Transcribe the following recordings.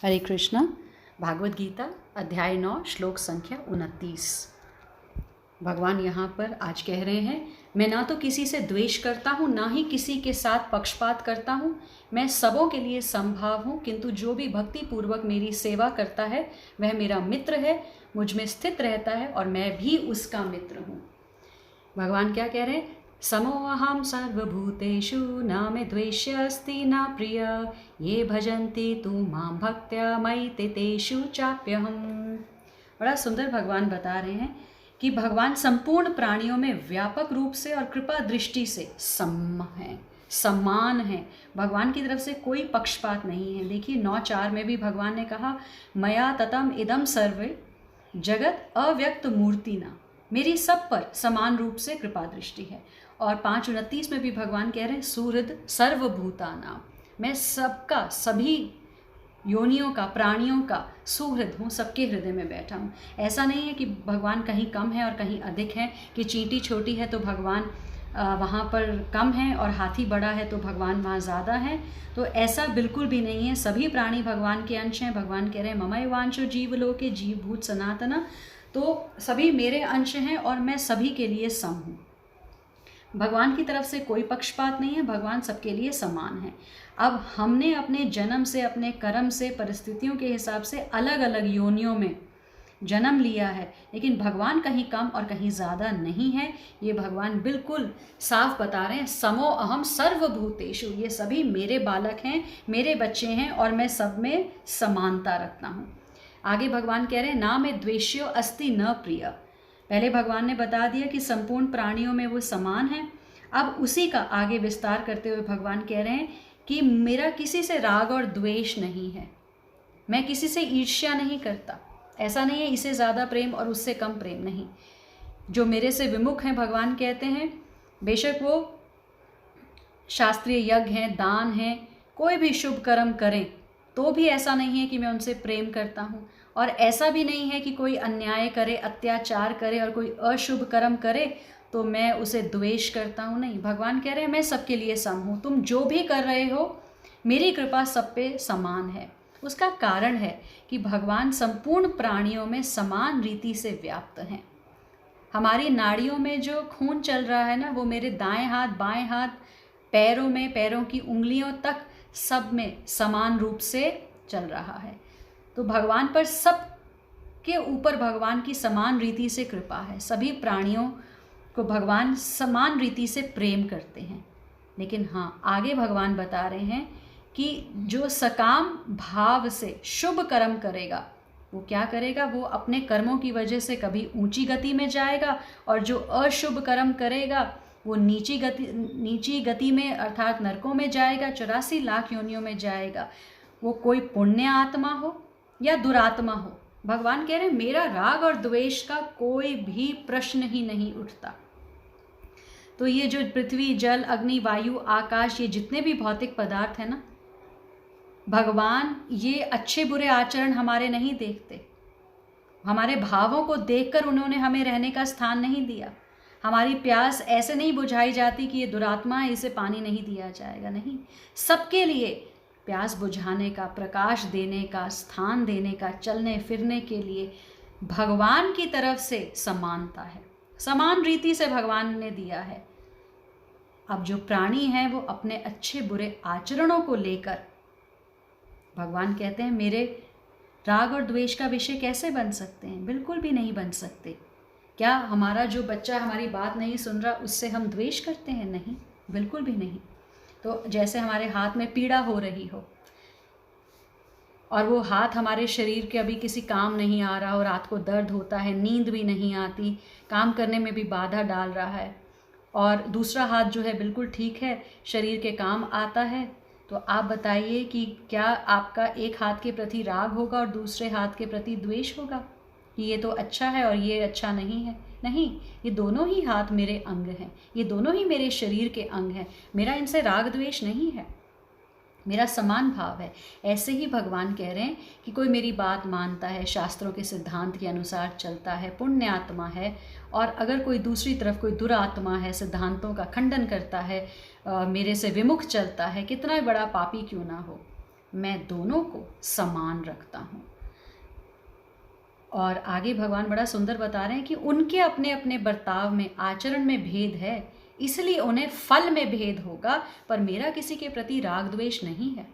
हरे कृष्णा। भागवत गीता अध्याय 9 श्लोक संख्या 29। भगवान यहाँ पर आज कह रहे हैं, मैं ना तो किसी से द्वेष करता हूँ, ना ही किसी के साथ पक्षपात करता हूँ। मैं सबों के लिए समभाव हूँ, किंतु जो भी भक्ति पूर्वक मेरी सेवा करता है वह मेरा मित्र है, मुझ में स्थित रहता है और मैं भी उसका मित्र हूँ। भगवान क्या कह रहे हैं? समोऽहं सर्वभूतेषु न मे द्वेष्य अस्ति न प्रिय, ये भजन्ति तु मां भक्त्या मयि ते तेषु चाप्यहम्। बड़ा सुंदर भगवान बता रहे हैं कि भगवान संपूर्ण प्राणियों में व्यापक रूप से और कृपा दृष्टि से समान है। भगवान की तरफ से कोई पक्षपात नहीं है। देखिए 9:4 में भी भगवान ने कहा, मया ततम इदम सर्वे जगत अव्यक्त मूर्तिना, मेरी सब पर समान रूप से कृपा दृष्टि है। और 5:29 में भी भगवान कह रहे हैं, सुहृद सर्वभूतानां, मैं सबका, सभी योनियों का, प्राणियों का सुहृद हूँ, सबके हृदय में बैठा हूँ। ऐसा नहीं है कि भगवान कहीं कम है और कहीं अधिक है, कि चींटी छोटी है तो भगवान वहाँ पर कम है और हाथी बड़ा है तो भगवान वहाँ ज़्यादा है। तो ऐसा बिल्कुल भी नहीं है। सभी प्राणी भगवान के अंश हैं। भगवान कह रहे हैं, ममैवांशो जीवलोके जीवभूत सनातना, तो सभी मेरे अंश हैं और मैं सभी के लिए सम हूँ। भगवान की तरफ से कोई पक्षपात नहीं है। भगवान सबके लिए समान है। अब हमने अपने जन्म से, अपने कर्म से, परिस्थितियों के हिसाब से अलग अलग योनियों में जन्म लिया है, लेकिन भगवान कहीं कम और कहीं ज़्यादा नहीं है। ये भगवान बिल्कुल साफ बता रहे हैं, समो अहम सर्वभूतेषु, ये सभी मेरे बालक हैं, मेरे बच्चे हैं और मैं सब में समानता रखता हूँ। आगे भगवान कह रहे हैं, ना मैं द्वेष्यो अस्ति न प्रिय। पहले भगवान ने बता दिया कि संपूर्ण प्राणियों में वो समान है। अब उसी का आगे विस्तार करते हुए भगवान कह रहे हैं कि मेरा किसी से राग और द्वेष नहीं है, मैं किसी से ईर्ष्या नहीं करता। ऐसा नहीं है इसे ज़्यादा प्रेम और उससे कम प्रेम, नहीं। जो मेरे से विमुख हैं, भगवान कहते हैं, बेशक वो शास्त्रीय यज्ञ हैं, दान हैं, कोई भी शुभ कर्म करें तो भी ऐसा नहीं है कि मैं उनसे प्रेम करता हूँ। और ऐसा भी नहीं है कि कोई अन्याय करे, अत्याचार करे और कोई अशुभ कर्म करे तो मैं उसे द्वेष करता हूँ, नहीं। भगवान कह रहे हैं, मैं सबके लिए सम हूँ। तुम जो भी कर रहे हो, मेरी कृपा सब पे समान है। उसका कारण है कि भगवान संपूर्ण प्राणियों में समान रीति से व्याप्त हैं। हमारी नाड़ियों में जो खून चल रहा है ना, वो मेरे दाएं हाथ, बाएं हाथ, पैरों में, पैरों की उंगलियों तक सब में समान रूप से चल रहा है। तो भगवान पर, सब के ऊपर भगवान की समान रीति से कृपा है। सभी प्राणियों को भगवान समान रीति से प्रेम करते हैं। लेकिन हाँ, आगे भगवान बता रहे हैं कि जो सकाम भाव से शुभ कर्म करेगा, वो क्या करेगा? वो अपने कर्मों की वजह से कभी ऊंची गति में जाएगा, और जो अशुभ कर्म करेगा वो नीची गति में, अर्थात नरकों में जाएगा, 84 लाख योनियों में जाएगा। वो कोई पुण्य आत्मा हो या दुरात्मा हो, भगवान कह रहे हैं, मेरा राग और द्वेष का कोई भी प्रश्न ही नहीं उठता। तो ये जो पृथ्वी, जल, अग्नि, वायु, आकाश, ये जितने भी भौतिक पदार्थ हैं ना, भगवान ये अच्छे बुरे आचरण हमारे नहीं देखते। हमारे भावों को देखकर उन्होंने हमें रहने का स्थान नहीं दिया। हमारी प्यास ऐसे नहीं बुझाई जाती कि ये दुरात्मा है, इसे पानी नहीं दिया जाएगा, नहीं। सबके लिए प्यास बुझाने का, प्रकाश देने का, स्थान देने का, चलने फिरने के लिए भगवान की तरफ से समानता है। समान रीति से भगवान ने दिया है। अब जो प्राणी हैं वो अपने अच्छे बुरे आचरणों को लेकर, भगवान कहते हैं, मेरे राग और द्वेष का विषय कैसे बन सकते हैं? बिल्कुल भी नहीं बन सकते। क्या हमारा जो बच्चा हमारी बात नहीं सुन रहा, उससे हम द्वेष करते हैं? नहीं, बिल्कुल भी नहीं। तो जैसे हमारे हाथ में पीड़ा हो रही हो और वो हाथ हमारे शरीर के अभी किसी काम नहीं आ रहा, और रात को दर्द होता है, नींद भी नहीं आती, काम करने में भी बाधा डाल रहा है, और दूसरा हाथ जो है बिल्कुल ठीक है, शरीर के काम आता है, तो आप बताइए कि क्या आपका एक हाथ के प्रति राग होगा और दूसरे हाथ के प्रति द्वेष होगा कि ये तो अच्छा है और ये अच्छा नहीं है? नहीं, ये दोनों ही हाथ मेरे अंग हैं, ये दोनों ही मेरे शरीर के अंग हैं। मेरा इनसे राग द्वेष नहीं है, मेरा समान भाव है। ऐसे ही भगवान कह रहे हैं कि कोई मेरी बात मानता है, शास्त्रों के सिद्धांत के अनुसार चलता है, पुण्य आत्मा है, और अगर कोई दूसरी तरफ कोई दुरात्मा है, सिद्धांतों का खंडन करता है, मेरे से विमुख चलता है, कितना बड़ा पापी क्यों ना हो, मैं दोनों को समान रखता हूँ। और आगे भगवान बड़ा सुंदर बता रहे हैं कि उनके अपने अपने बर्ताव में, आचरण में भेद है, इसलिए उन्हें फल में भेद होगा, पर मेरा किसी के प्रति राग द्वेष नहीं है।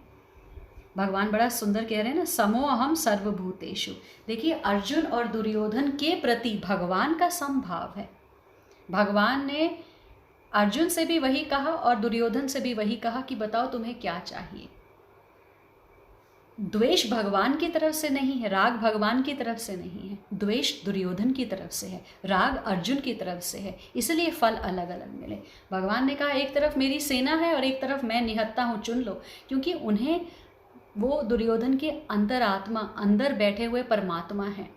भगवान बड़ा सुंदर कह रहे हैं ना, समो अहम सर्वभूतेषु। देखिए अर्जुन और दुर्योधन के प्रति भगवान का समभाव है। भगवान ने अर्जुन से भी वही कहा और दुर्योधन से भी वही कहा कि बताओ तुम्हें क्या चाहिए। द्वेष भगवान की तरफ से नहीं है, राग भगवान की तरफ से नहीं है, द्वेष दुर्योधन की तरफ से है, राग अर्जुन की तरफ से है, इसलिए फल अलग अलग मिले। भगवान ने कहा एक तरफ मेरी सेना है और एक तरफ मैं निहत्था हूँ, चुन लो, क्योंकि उन्हें वो दुर्योधन के अंतरात्मा, अंदर बैठे हुए परमात्मा हैं,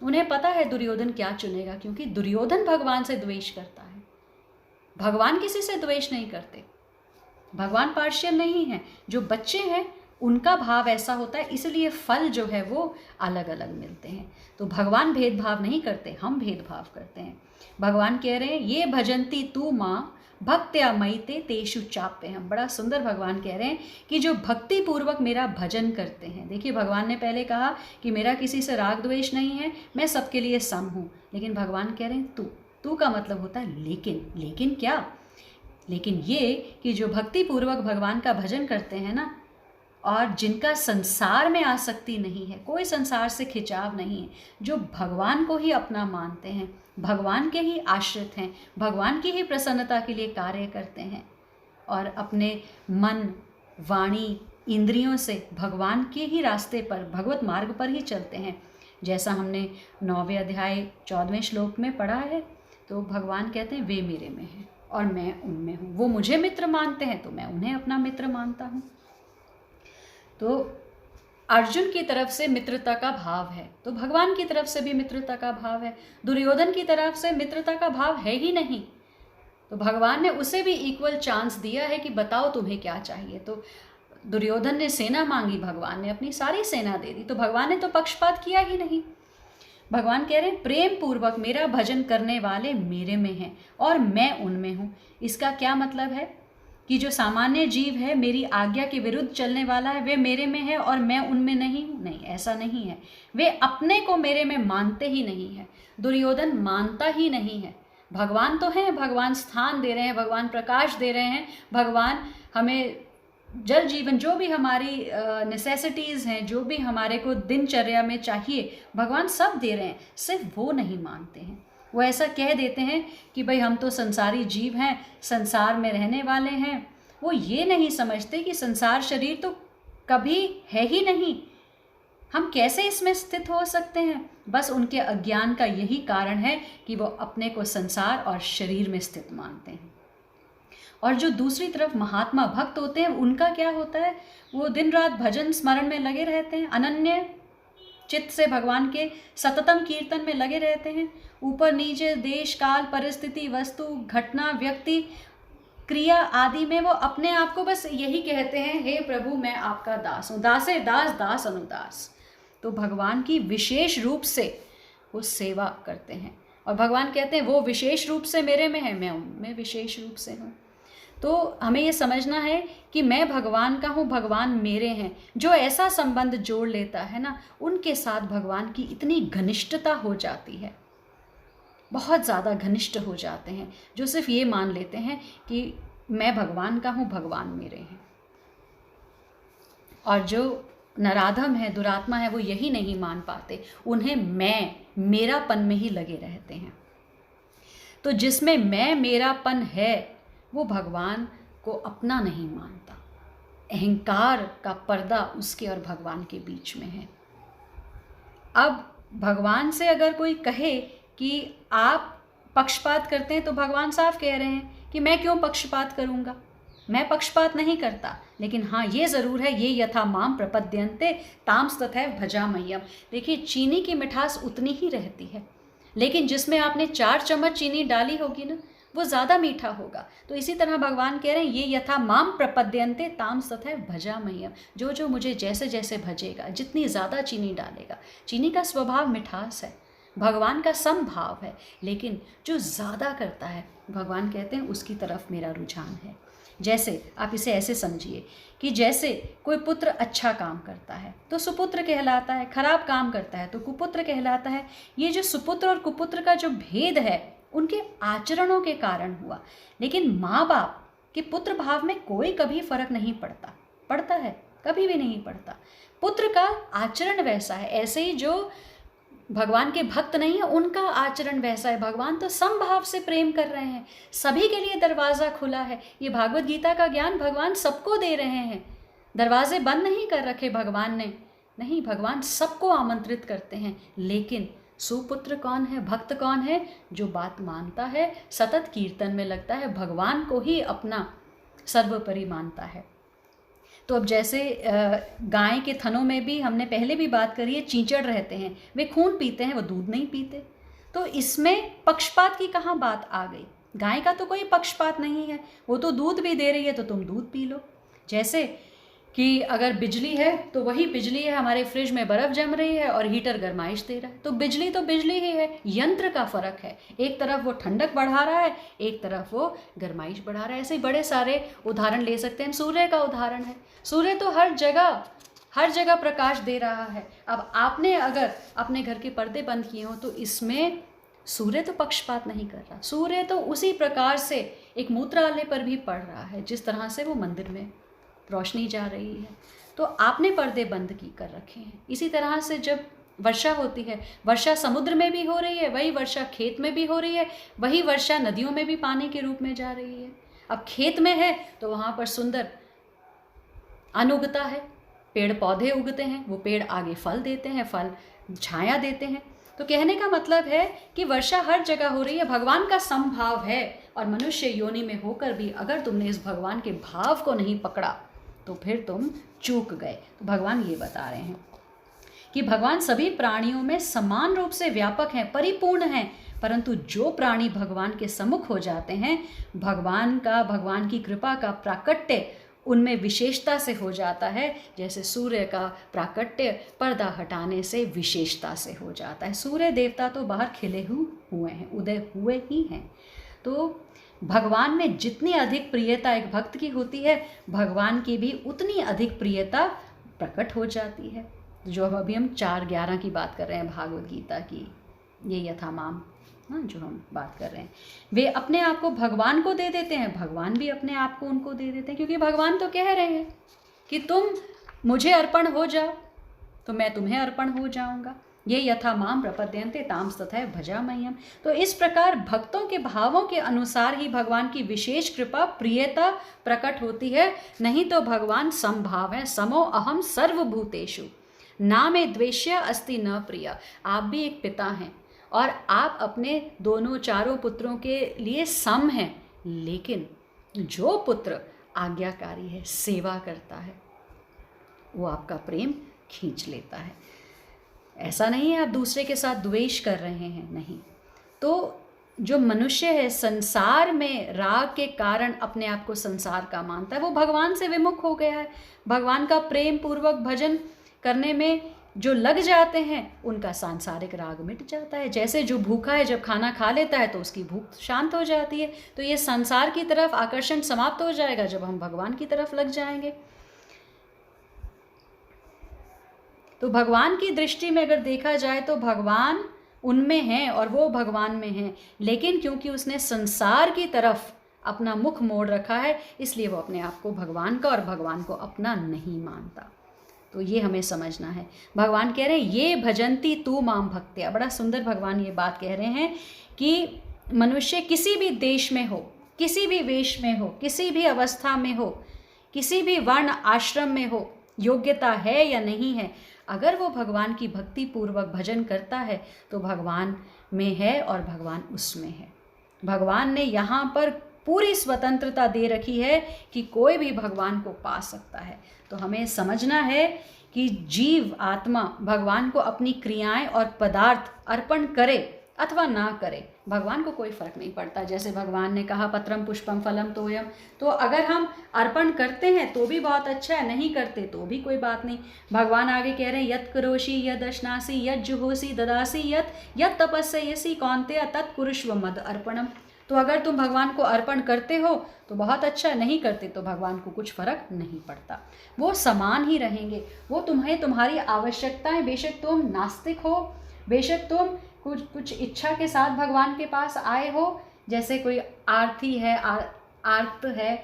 उन्हें पता है दुर्योधन क्या चुनेगा, क्योंकि दुर्योधन भगवान से द्वेष करता है, भगवान किसी से द्वेष नहीं करते। भगवान पार्शियल नहीं है, जो बच्चे हैं उनका भाव ऐसा होता है, इसलिए फल जो है वो अलग अलग मिलते हैं। तो भगवान भेदभाव नहीं करते, हम भेदभाव करते हैं। भगवान कह रहे हैं ये भजंती तू माँ भक्त्या मयिते तेषु चाप्यहम्। बड़ा सुंदर भगवान कह रहे हैं कि जो भक्ति पूर्वक मेरा भजन करते हैं। देखिए भगवान ने पहले कहा कि मेरा किसी से राग द्वेष नहीं है, मैं सबके लिए सम हूँ, लेकिन भगवान कह रहे हैं तू का मतलब होता है लेकिन क्या, लेकिन ये कि जो भक्ति पूर्वक भगवान का भजन करते हैं ना, और जिनका संसार में आसक्ति नहीं है, कोई संसार से खिंचाव नहीं है, जो भगवान को ही अपना मानते हैं, भगवान के ही आश्रित हैं, भगवान की ही प्रसन्नता के लिए कार्य करते हैं और अपने मन, वाणी, इंद्रियों से भगवान के ही रास्ते पर, भगवत मार्ग पर ही चलते हैं। जैसा हमने 9वें अध्याय 14वें श्लोक में पढ़ा है, तो भगवान कहते हैं वे मेरे में हैं और मैं उनमें हूँ। वो मुझे मित्र मानते हैं तो मैं उन्हें अपना मित्र मानता हूँ। तो अर्जुन की तरफ से मित्रता का भाव है, तो भगवान की तरफ से भी मित्रता का भाव है। दुर्योधन की तरफ से मित्रता का भाव है ही नहीं, तो भगवान ने उसे भी इक्वल चांस दिया है कि बताओ तुम्हें क्या चाहिए। तो दुर्योधन ने सेना मांगी, भगवान ने अपनी सारी सेना दे दी, तो भगवान ने तो पक्षपात किया ही नहीं। भगवान कह रहे हैं प्रेम पूर्वक मेरा भजन करने वाले मेरे में हैं और मैं उनमें हूँ। इसका क्या मतलब है कि जो सामान्य जीव है, मेरी आज्ञा के विरुद्ध चलने वाला है, वे मेरे में है और मैं उनमें नहीं हूँ। नहीं, ऐसा नहीं है। वे अपने को मेरे में मानते ही नहीं है। दुर्योधन मानता ही नहीं है। भगवान तो हैं, भगवान स्थान दे रहे हैं, भगवान प्रकाश दे रहे हैं, भगवान हमें जल जीवन, जो भी हमारी नेसेसिटीज़ हैं, जो भी हमारे को दिनचर्या में चाहिए, भगवान सब दे रहे हैं, सिर्फ वो नहीं मानते हैं। वो ऐसा कह देते हैं कि भाई हम तो संसारी जीव हैं, संसार में रहने वाले हैं। वो ये नहीं समझते कि संसार शरीर तो कभी है ही नहीं, हम कैसे इसमें स्थित हो सकते हैं। बस उनके अज्ञान का यही कारण है कि वो अपने को संसार और शरीर में स्थित मानते हैं। और जो दूसरी तरफ महात्मा भक्त होते हैं, उनका क्या होता है, वो दिन रात भजन स्मरण में लगे रहते हैं, अनन्य चित्त से भगवान के सततम कीर्तन में लगे रहते हैं। ऊपर नीचे, देश काल, परिस्थिति, वस्तु, घटना, व्यक्ति, क्रिया आदि में वो अपने आप को बस यही कहते हैं, हे प्रभु मैं आपका दास हूँ, दासे दास दास अनुदास। तो भगवान की विशेष रूप से वो सेवा करते हैं और भगवान कहते हैं वो विशेष रूप से मेरे में है, मैं उनमें विशेष रूप से हूँ। तो हमें ये समझना है कि मैं भगवान का हूँ, भगवान मेरे हैं। जो ऐसा संबंध जोड़ लेता है ना, उनके साथ भगवान की इतनी घनिष्ठता हो जाती है, बहुत ज़्यादा घनिष्ठ हो जाते हैं, जो सिर्फ ये मान लेते हैं कि मैं भगवान का हूँ, भगवान मेरे हैं। और जो नराधम है, दुरात्मा है, वो यही नहीं मान पाते, उन्हें मैं मेरापन में ही लगे रहते हैं। तो जिसमें मैं मेरापन है, वो भगवान को अपना नहीं मानता। अहंकार का पर्दा उसके और भगवान के बीच में है। अब भगवान से अगर कोई कहे कि आप पक्षपात करते हैं, तो भगवान साफ कह रहे हैं कि मैं क्यों पक्षपात करूँगा, मैं पक्षपात नहीं करता। लेकिन हाँ, ये ज़रूर है, ये यथा माम प्रपद्यन्ते ताम्स तथैव भजाम्यहम्। देखिए चीनी की मिठास उतनी ही रहती है, लेकिन जिसमें आपने 4 चम्मच चीनी डाली होगी ना, वो ज़्यादा मीठा होगा। तो इसी तरह भगवान कह रहे हैं ये यथा माम प्रपद्यन्ते ताम्स तथैव भजाम्यहम्। जो जो मुझे जैसे जैसे भजेगा, जितनी ज़्यादा चीनी डालेगा, चीनी का स्वभाव मिठास है, भगवान का समभाव है, लेकिन जो ज़्यादा करता है, भगवान कहते हैं उसकी तरफ मेरा रुझान है। जैसे आप इसे ऐसे समझिए कि जैसे कोई पुत्र अच्छा काम करता है तो सुपुत्र कहलाता है, खराब काम करता है तो कुपुत्र कहलाता है। ये जो सुपुत्र और कुपुत्र का जो भेद है उनके आचरणों के कारण हुआ। लेकिन माँ बाप के पुत्र भाव में कोई कभी फर्क नहीं पड़ता, पड़ता है? कभी भी नहीं पड़ता। पुत्र का आचरण वैसा है। ऐसे ही जो भगवान के भक्त नहीं है उनका आचरण वैसा है। भगवान तो समभाव से प्रेम कर रहे हैं, सभी के लिए दरवाज़ा खुला है। ये भागवत गीता का ज्ञान भगवान सबको दे रहे हैं, दरवाजे बंद नहीं कर रखे भगवान ने, नहीं, भगवान सबको आमंत्रित करते हैं। लेकिन सुपुत्र कौन है, भक्त कौन है? जो बात मानता है, सतत कीर्तन में लगता है, भगवान को ही अपना सर्वोपरि मानता है। तो अब जैसे गाय के थनों में भी हमने पहले भी बात करी है, चींचड़ रहते हैं, वे खून पीते हैं, वो दूध नहीं पीते। तो इसमें पक्षपात की कहाँ बात आ गई? गाय का तो कोई पक्षपात नहीं है, वो तो दूध भी दे रही है तो तुम दूध पी लो। जैसे कि अगर बिजली है तो वही बिजली है, हमारे फ्रिज में बर्फ़ जम रही है और हीटर गर्माइश दे रहा है, तो बिजली ही है, यंत्र का फ़र्क है। एक तरफ वो ठंडक बढ़ा रहा है, एक तरफ वो गर्माइश बढ़ा रहा है। ऐसे ही बड़े सारे उदाहरण ले सकते हैं। सूर्य का उदाहरण है, सूर्य तो हर जगह प्रकाश दे रहा है। अब आपने अगर अपने घर के पर्दे बंद किए हों तो इसमें सूर्य तो पक्षपात नहीं कर रहा, सूर्य तो उसी प्रकार से एक मूत्रालय पर भी पड़ रहा है जिस तरह से वो मंदिर में रोशनी जा रही है। तो आपने पर्दे बंद की कर रखे हैं। इसी तरह से जब वर्षा होती है, वर्षा समुद्र में भी हो रही है, वही वर्षा खेत में भी हो रही है, वही वर्षा नदियों में भी पानी के रूप में जा रही है। अब खेत में है तो वहाँ पर सुंदर अन्न उगता है, पेड़ पौधे उगते हैं, वो पेड़ आगे फल देते हैं, फल छाया देते हैं। तो कहने का मतलब है कि वर्षा हर जगह हो रही है, भगवान का समभाव है। और मनुष्य योनि में होकर भी अगर तुमने इस भगवान के भाव को नहीं पकड़ा तो फिर तुम चूक गए। तो भगवान ये बता रहे हैं कि भगवान सभी प्राणियों में समान रूप से व्यापक हैं, परिपूर्ण हैं, परंतु जो प्राणी भगवान के सम्मुख हो जाते हैं, भगवान की कृपा का प्राकट्य उनमें विशेषता से हो जाता है। जैसे सूर्य का प्राकट्य पर्दा हटाने से विशेषता से हो जाता है। सूर्य देवता तो बाहर खिले हुए हैं, उदय हुए ही हैं। तो भगवान में जितनी अधिक प्रियता एक भक्त की होती है, भगवान की भी उतनी अधिक प्रियता प्रकट हो जाती है। जो अभी हम 4:11 की बात कर रहे हैं भागवत गीता की, ये यथामाम, हाँ, जो हम बात कर रहे हैं, वे अपने आप को भगवान को दे देते हैं, भगवान भी अपने आप को उनको दे देते हैं। क्योंकि भगवान तो कह रहे हैं कि तुम मुझे अर्पण हो जाओ तो मैं तुम्हें अर्पण हो जाऊंगा। ये यथा माम प्रपद्यन्ते तांस तथा भजामह्यम। तो इस प्रकार भक्तों के भावों के अनुसार ही भगवान की विशेष कृपा प्रियता प्रकट होती है। नहीं तो भगवान समभाव है, समो अहम सर्वभूतेषु ना में द्वेष्य अस्ति न प्रिय। आप भी एक पिता हैं और आप अपने दोनों चारों पुत्रों के लिए सम हैं, लेकिन जो पुत्र आज्ञाकारी है, सेवा करता है, वो आपका प्रेम खींच लेता है। ऐसा नहीं है आप दूसरे के साथ द्वेष कर रहे हैं, नहीं। तो जो मनुष्य है संसार में राग के कारण अपने आप को संसार का मानता है, वो भगवान से विमुख हो गया है। भगवान का प्रेम पूर्वक भजन करने में जो लग जाते हैं उनका सांसारिक राग मिट जाता है। जैसे जो भूखा है जब खाना खा लेता है तो उसकी भूख शांत हो जाती है। तो ये संसार की तरफ आकर्षण समाप्त हो जाएगा जब हम भगवान की तरफ लग जाएंगे। तो भगवान की दृष्टि में अगर देखा जाए तो भगवान उनमें हैं और वो भगवान में हैं, लेकिन क्योंकि उसने संसार की तरफ अपना मुख मोड़ रखा है इसलिए वो अपने आप को भगवान का और भगवान को अपना नहीं मानता। तो ये हमें समझना है। भगवान कह रहे हैं ये भजंती तू माम भक्त्या। बड़ा सुंदर भगवान ये बात कह रहे हैं कि मनुष्य किसी भी देश में हो, किसी भी वेश में हो, किसी भी अवस्था में हो, किसी भी वर्ण आश्रम में हो, योग्यता है या नहीं है, अगर वो भगवान की भक्ति पूर्वक भजन करता है तो भगवान में है और भगवान उसमें है। भगवान ने यहाँ पर पूरी स्वतंत्रता दे रखी है कि कोई भी भगवान को पा सकता है। तो हमें समझना है कि जीव आत्मा भगवान को अपनी क्रियाएं और पदार्थ अर्पण करे अथवा ना करे, भगवान को कोई फर्क नहीं पड़ता। जैसे भगवान ने कहा पत्रम पुष्पम फलम तोयम, तो अगर हम अर्पण करते हैं तो भी बहुत अच्छा है, नहीं करते तो भी कोई बात नहीं। भगवान आगे कह रहे हैं यत् करोषि यद् अश्नासि यद् जुहोसि ददासि यत् तपस्यसि कौन्तेय तत् कुरुष्व मद अर्पणम। तो अगर तुम भगवान को अर्पण करते हो तो बहुत अच्छा, नहीं करते तो भगवान को कुछ फर्क नहीं पड़ता, वो समान ही रहेंगे। वो तुम्हें तुम्हारी आवश्यकताएं, बेशक तुम नास्तिक हो, बेशक तुम कुछ इच्छा के साथ भगवान के पास आए हो, जैसे कोई आर्थी है, आर्त है,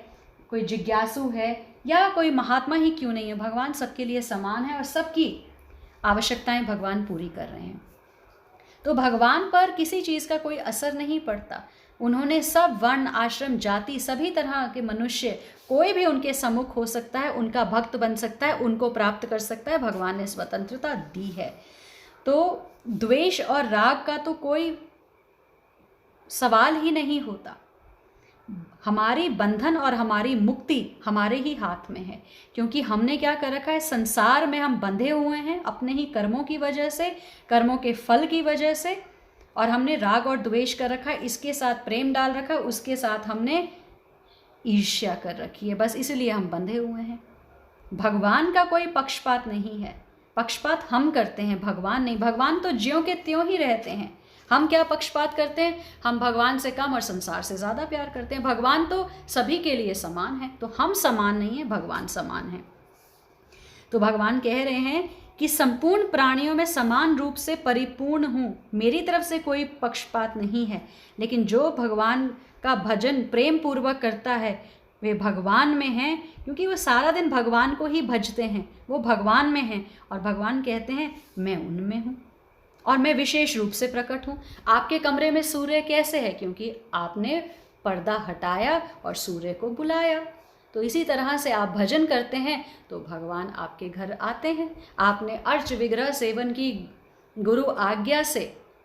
कोई जिज्ञासु है, या कोई महात्मा ही क्यों नहीं है, भगवान सबके लिए समान है और सबकी आवश्यकताएं भगवान पूरी कर रहे हैं। तो भगवान पर किसी चीज़ का कोई असर नहीं पड़ता। उन्होंने सब वर्ण, आश्रम, जाति, सभी तरह के मनुष्य, कोई भी उनके सम्मुख हो सकता है, उनका भक्त बन सकता है, उनको प्राप्त कर सकता है। भगवान ने स्वतंत्रता दी है। तो द्वेष और राग का तो कोई सवाल ही नहीं होता। हमारी बंधन और हमारी मुक्ति हमारे ही हाथ में है, क्योंकि हमने क्या कर रखा है, संसार में हम बंधे हुए हैं अपने ही कर्मों की वजह से, कर्मों के फल की वजह से, और हमने राग और द्वेष कर रखा है, इसके साथ प्रेम डाल रखा है, उसके साथ हमने ईर्ष्या कर रखी है, बस इसलिए हम बंधे हुए हैं। भगवान का कोई पक्षपात नहीं है, पक्षपात हम करते हैं, भगवान नहीं। भगवान तो ज्यों के त्यों ही रहते हैं। हम क्या पक्षपात करते हैं, हम भगवान से कम और संसार से ज़्यादा प्यार करते हैं। भगवान तो सभी के लिए समान है, तो हम समान नहीं हैं, भगवान समान है। तो भगवान कह रहे हैं कि संपूर्ण प्राणियों में समान रूप से परिपूर्ण हूँ, मेरी तरफ से कोई पक्षपात नहीं है। लेकिन जो भगवान का भजन प्रेम पूर्वक करता है वे भगवान में हैं, क्योंकि वो सारा दिन भगवान को ही भजते हैं, वो भगवान में हैं। और भगवान कहते हैं मैं उनमें हूँ और मैं विशेष रूप से प्रकट हूँ। आपके कमरे में सूर्य कैसे है, क्योंकि आपने पर्दा हटाया और सूर्य को बुलाया। तो इसी तरह से आप भजन करते हैं तो भगवान आपके घर आते हैं। आपने अर्च विग्रह सेवन की गुरु आज्ञा से,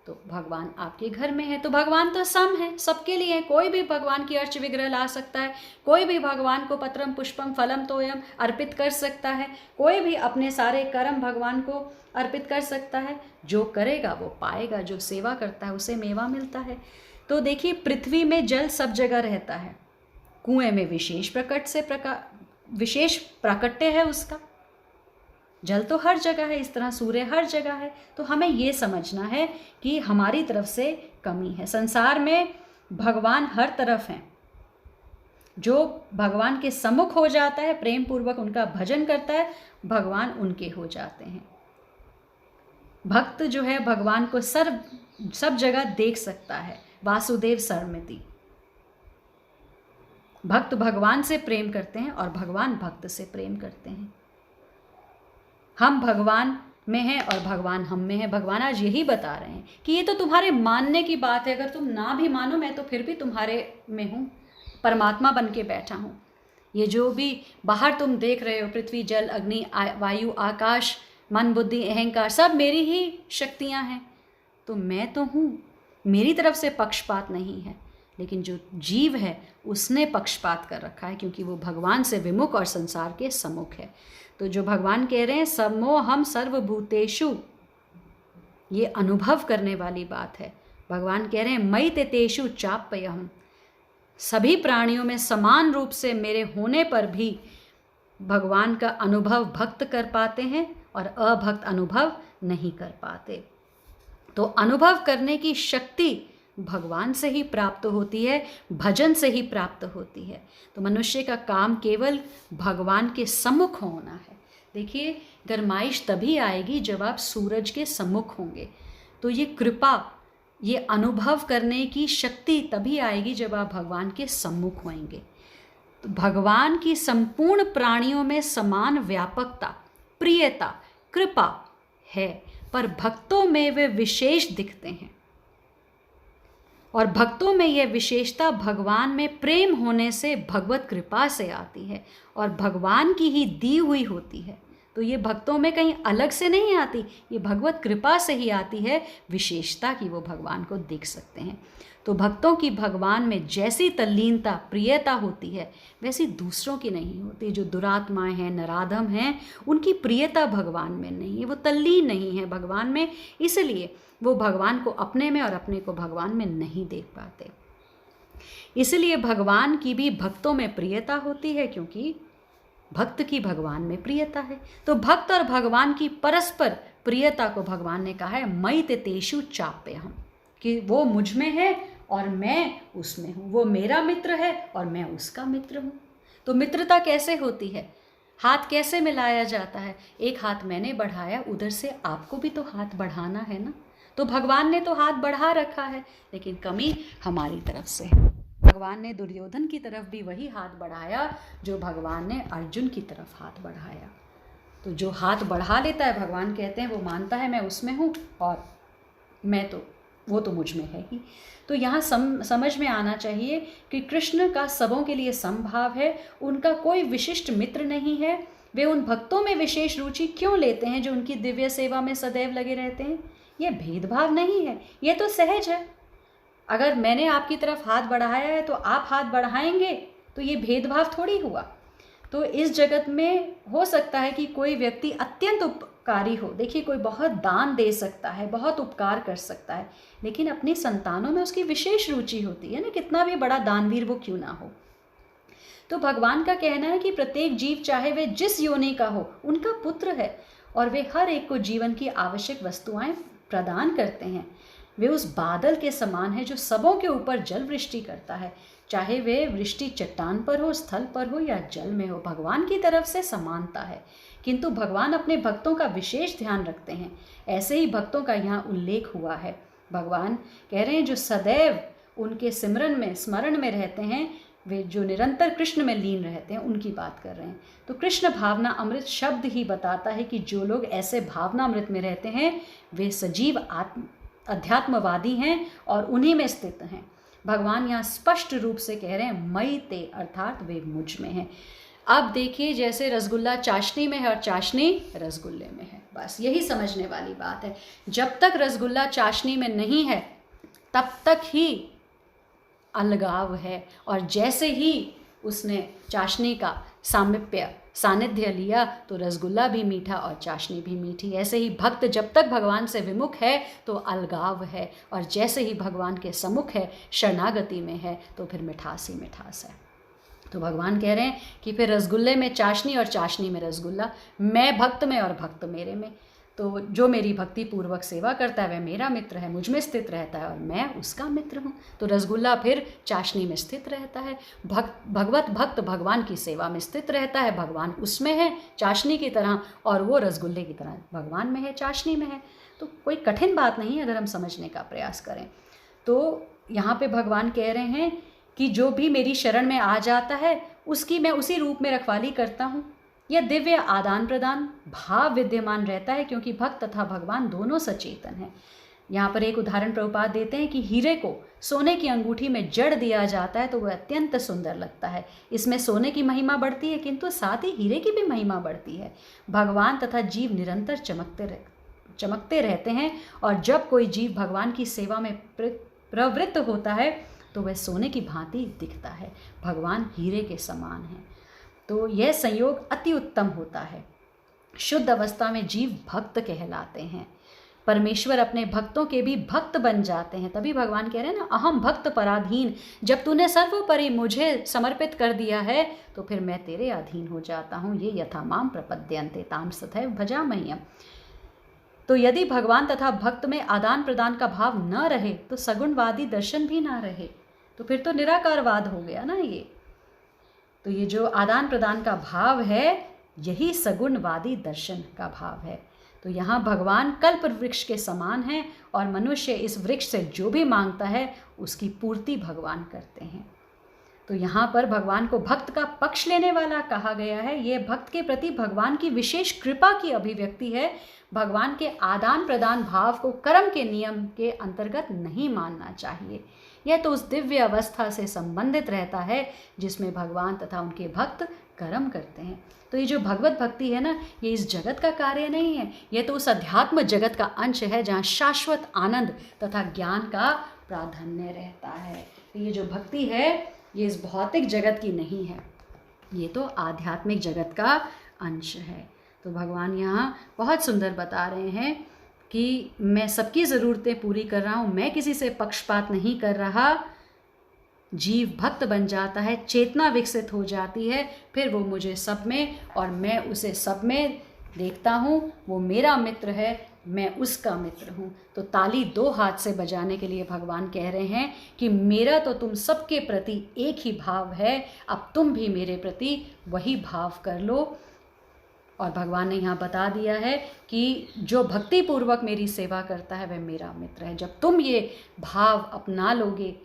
तो भगवान आपके घर में है। तो भगवान तो सम है, सबके लिए है। कोई भी भगवान की अर्च विग्रह ला सकता है, कोई भी भगवान को पत्रम पुष्पम फलम तोयम अर्पित कर सकता है, कोई भी अपने सारे कर्म भगवान को अर्पित कर सकता है। जो करेगा वो पाएगा, जो सेवा करता है उसे मेवा मिलता है। तो देखिए, पृथ्वी में जल सब जगह रहता है, कुएं में विशेष प्राकट्य है उसका, जल तो हर जगह है, इस तरह सूर्य हर जगह है। तो हमें ये समझना है कि हमारी तरफ से कमी है। संसार में भगवान हर तरफ हैं। जो भगवान के सम्मुख हो जाता है, प्रेम पूर्वक उनका भजन करता है, भगवान उनके हो जाते हैं। भक्त जो है भगवान को सब जगह देख सकता है। वासुदेव सर्वमिति। भक्त भगवान से प्रेम करते हैं और भगवान भक्त से प्रेम करते हैं। हम भगवान में हैं और भगवान हम में है। भगवान आज यही बता रहे हैं कि ये तो तुम्हारे मानने की बात है, अगर तुम ना भी मानो मैं तो फिर भी तुम्हारे में हूँ, परमात्मा बन के बैठा हूँ। ये जो भी बाहर तुम देख रहे हो, पृथ्वी, जल, अग्नि, वायु, आकाश, मन, बुद्धि, अहंकार, सब मेरी ही शक्तियाँ हैं। तो मैं तो हूँ, मेरी तरफ से पक्षपात नहीं है। लेकिन जो जीव है उसने पक्षपात कर रखा है, क्योंकि वो भगवान से विमुख और संसार के सम्मुख है। तो जो भगवान कह रहे हैं समोहम सर्वभूतेषु, ये अनुभव करने वाली बात है। भगवान कह रहे हैं मयि ते तेषु चाप्यहम्, सभी प्राणियों में समान रूप से मेरे होने पर भी भगवान का अनुभव भक्त कर पाते हैं और अभक्त अनुभव नहीं कर पाते। तो अनुभव करने की शक्ति भगवान से ही प्राप्त होती है, भजन से ही प्राप्त होती है। तो मनुष्य का काम केवल भगवान के सम्मुख होना है। देखिए, गरमाइश तभी आएगी जब आप सूरज के सम्मुख होंगे। तो ये कृपा, ये अनुभव करने की शक्ति तभी आएगी जब आप भगवान के सम्मुख होंगे। तो भगवान की संपूर्ण प्राणियों में समान व्यापकता, प्रियता, कृपा है, पर भक्तों में वे विशेष दिखते हैं। और भक्तों में यह विशेषता भगवान में प्रेम होने से भगवत कृपा से आती है और भगवान की ही दी हुई होती है। तो ये भक्तों में कहीं अलग से नहीं आती, ये भगवत कृपा से ही आती है विशेषता कि वो भगवान को देख सकते हैं। तो भक्तों की भगवान में जैसी तल्लीनता, प्रियता होती है, वैसी दूसरों की नहीं होती। जो दुरात्माएं हैं, नराधम हैं, उनकी प्रियता भगवान में नहीं है, वो तल्लीन नहीं है भगवान में, इसलिए वो भगवान को अपने में और अपने को भगवान में नहीं देख पाते। इसलिए भगवान की भी भक्तों में प्रियता होती है, क्योंकि भक्त की भगवान में प्रियता है। तो भक्त और भगवान की परस्पर प्रियता को भगवान ने कहा है मयि ते तेषु चाप्यहम्, कि वो मुझ में है और मैं उसमें हूँ। वो मेरा मित्र है और मैं उसका मित्र हूँ। तो मित्रता कैसे होती है? हाथ कैसे मिलाया जाता है? एक हाथ मैंने बढ़ाया, उधर से आपको भी तो हाथ बढ़ाना है ना। तो भगवान ने तो हाथ बढ़ा रखा है, लेकिन कमी हमारी तरफ से है। भगवान ने दुर्योधन की तरफ भी वही हाथ बढ़ाया जो भगवान ने अर्जुन की तरफ हाथ बढ़ाया। तो जो हाथ बढ़ा लेता है, भगवान कहते हैं वो मानता है मैं उसमें हूँ और मैं तो वो तो मुझ में है ही। तो यहाँ समझ में आना चाहिए कि कृष्ण का सबों के लिए समभाव है, उनका कोई विशिष्ट मित्र नहीं है। वे उन भक्तों में विशेष रुचि क्यों लेते हैं जो उनकी दिव्य सेवा में सदैव लगे रहते हैं? ये भेदभाव नहीं है, ये तो सहज है। अगर मैंने आपकी तरफ हाथ बढ़ाया है तो आप हाथ बढ़ाएंगे, तो ये भेदभाव थोड़ी हुआ। तो इस जगत में हो सकता है कि कोई व्यक्ति अत्यंत उपकारी हो। देखिए, कोई बहुत दान दे सकता है, बहुत उपकार कर सकता है, लेकिन अपनी संतानों में उसकी विशेष रुचि होती है ना, कितना भी बड़ा दानवीर वो क्यों ना हो। तो भगवान का कहना है कि प्रत्येक जीव, चाहे वे जिस योनि का हो, उनका पुत्र है और वे हर एक को जीवन की आवश्यक वस्तुएं प्रदान करते हैं। वे उस बादल के समान है जो सबों के ऊपर जल वृष्टि करता है, चाहे वे वृष्टि चट्टान पर हो, स्थल पर हो या जल में हो। भगवान की तरफ से समानता है, किंतु भगवान अपने भक्तों का विशेष ध्यान रखते हैं। ऐसे ही भक्तों का यहाँ उल्लेख हुआ है। भगवान कह रहे हैं जो सदैव उनके स्मरण में रहते हैं, वे जो निरंतर कृष्ण में लीन रहते हैं, उनकी बात कर रहे हैं। तो कृष्ण भावना अमृत शब्द ही बताता है कि जो लोग ऐसे भावना अमृत में रहते हैं वे सजीव अध्यात्मवादी हैं और उन्हीं में स्थित हैं। भगवान यहाँ स्पष्ट रूप से कह रहे हैं मई ते, अर्थात वे मुझ में हैं। अब देखिए, जैसे रसगुल्ला चाशनी में है और चाशनी रसगुल्ले में है, बस यही समझने वाली बात है। जब तक रसगुल्ला चाशनी में नहीं है तब तक ही अलगाव है, और जैसे ही उसने चाशनी का सानिध्य लिया तो रसगुल्ला भी मीठा और चाशनी भी मीठी। ऐसे ही भक्त जब तक भगवान से विमुख है तो अलगाव है, और जैसे ही भगवान के सम्मुख है, शरणागति में है, तो फिर मिठास ही मिठास है। तो भगवान कह रहे हैं कि फिर रसगुल्ले में चाशनी और चाशनी में रसगुल्ला, मैं भक्त में और भक्त मेरे में। तो जो मेरी भक्ति पूर्वक सेवा करता है वह मेरा मित्र है, मुझ में स्थित रहता है और मैं उसका मित्र हूँ। तो रसगुल्ला फिर चाशनी में स्थित रहता है। भगवत भक्त भगवान की सेवा में स्थित रहता है, भगवान उसमें है चाशनी की तरह, और वो रसगुल्ले की तरह भगवान में है, चाशनी में है। तो कोई कठिन बात नहीं है अगर हम समझने का प्रयास करें। तो यहाँ पे भगवान कह रहे हैं कि जो भी मेरी शरण में आ जाता है उसकी मैं उसी रूप में रखवाली करता हूँ। यह दिव्य आदान प्रदान भाव विद्यमान रहता है, क्योंकि भक्त तथा भगवान दोनों सचेतन हैं। यहाँ पर एक उदाहरण प्रभुपाद देते हैं कि हीरे को सोने की अंगूठी में जड़ दिया जाता है तो वह अत्यंत सुंदर लगता है। इसमें सोने की महिमा बढ़ती है, किंतु साथ ही हीरे की भी महिमा बढ़ती है। भगवान तथा जीव निरंतर चमकते रहते हैं, और जब कोई जीव भगवान की सेवा में प्रवृत्त होता है तो वह सोने की भांति दिखता है। भगवान हीरे के समान है। तो यह संयोग अति उत्तम होता है। शुद्ध अवस्था में जीव भक्त कहलाते हैं। परमेश्वर अपने भक्तों के भी भक्त बन जाते हैं। तभी भगवान कह रहे हैं ना, अहम भक्त पराधीन। जब तूने सर्वोपरि मुझे समर्पित कर दिया है तो फिर मैं तेरे अधीन हो जाता हूँ। ये यथा माम प्रपद्यन्ते ताम तथैव भजाम्यहम्। तो यदि भगवान तथा भक्त में आदान प्रदान का भाव न रहे तो सगुणवादी दर्शन भी ना रहे, तो फिर तो निराकारवाद हो गया ना ये। तो ये जो आदान प्रदान का भाव है यही सगुणवादी दर्शन का भाव है। तो यहाँ भगवान कल्प वृक्ष के समान हैं, और मनुष्य इस वृक्ष से जो भी मांगता है उसकी पूर्ति भगवान करते हैं। तो यहाँ पर भगवान को भक्त का पक्ष लेने वाला कहा गया है। ये भक्त के प्रति भगवान की विशेष कृपा की अभिव्यक्ति है। भगवान के आदान प्रदान भाव को कर्म के नियम के अंतर्गत नहीं मानना चाहिए। यह तो उस दिव्य अवस्था से संबंधित रहता है जिसमें भगवान तथा उनके भक्त कर्म करते हैं। तो ये जो भगवत भक्ति है ना, ये इस जगत का कार्य नहीं है, ये तो उस अध्यात्म जगत का अंश है जहाँ शाश्वत आनंद तथा ज्ञान का प्राधान्य रहता है। तो ये जो भक्ति है ये इस भौतिक जगत की नहीं है, ये तो आध्यात्मिक जगत का अंश है। तो भगवान यहाँ बहुत सुंदर बता रहे हैं कि मैं सबकी ज़रूरतें पूरी कर रहा हूँ, मैं किसी से पक्षपात नहीं कर रहा। जीव भक्त बन जाता है, चेतना विकसित हो जाती है, फिर वो मुझे सब में और मैं उसे सब में देखता हूँ। वो मेरा मित्र है, मैं उसका मित्र हूँ। तो ताली दो हाथ से बजाने के लिए भगवान कह रहे हैं कि मेरा तो तुम सबके प्रति एक ही भाव है, अब तुम भी मेरे प्रति वही भाव कर लो। और भगवान ने यहाँ बता दिया है कि जो भक्ति पूर्वक मेरी सेवा करता है वह मेरा मित्र है। जब तुम ये भाव अपना लोगे,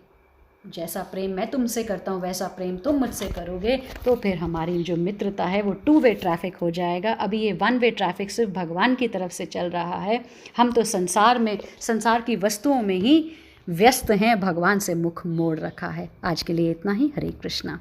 जैसा प्रेम मैं तुमसे करता हूँ वैसा प्रेम तुम मुझसे करोगे, तो फिर हमारी जो मित्रता है वो 2 वे ट्रैफिक हो जाएगा। अभी ये 1 वे ट्रैफिक सिर्फ भगवान की तरफ से चल रहा है। हम तो संसार की वस्तुओं में ही व्यस्त हैं, भगवान से मुख मोड़ रखा है। आज के लिए इतना ही। हरे कृष्णा।